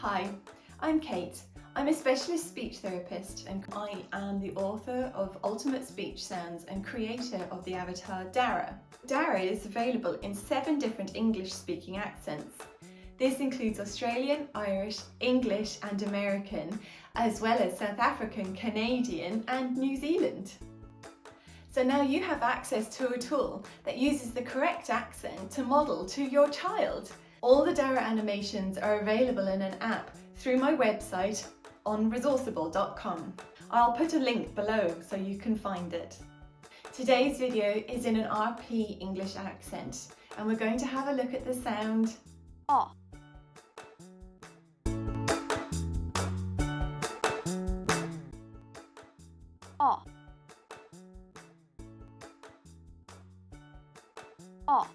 Hi, I'm Kate. I'm a specialist speech therapist and I am the author of Ultimate Speech Sounds and creator of the avatar DARA. DARA is available in 7 different English-speaking accents. This includes Australian, Irish, English and American, as well as South African, Canadian and New Zealand. So now you have access to a tool that uses the correct accent to model to your child. All the DARA animations are available in an app through my website on Resourceible.com. I'll put a link below so you can find it. Today's video is in an RP English accent and we're going to have a look at the sound Oh. Oh. Oh.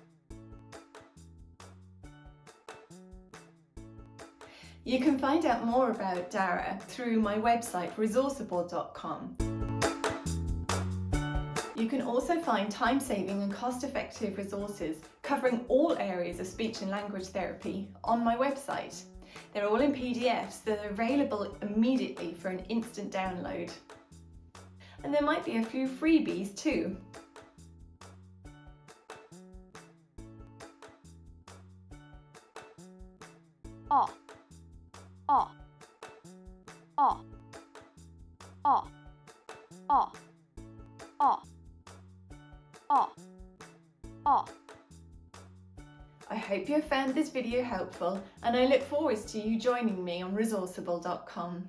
You can find out more about DARA through my website Resourceible.com. You can also find time-saving and cost-effective resources covering all areas of speech and language therapy on my website. They're all in PDFs that are available immediately for an instant download. And there might be a few freebies too. Oh. Oh. Oh. Oh. Oh. Oh. Oh. Oh. I hope you have found this video helpful and I look forward to you joining me on Resourceible.com.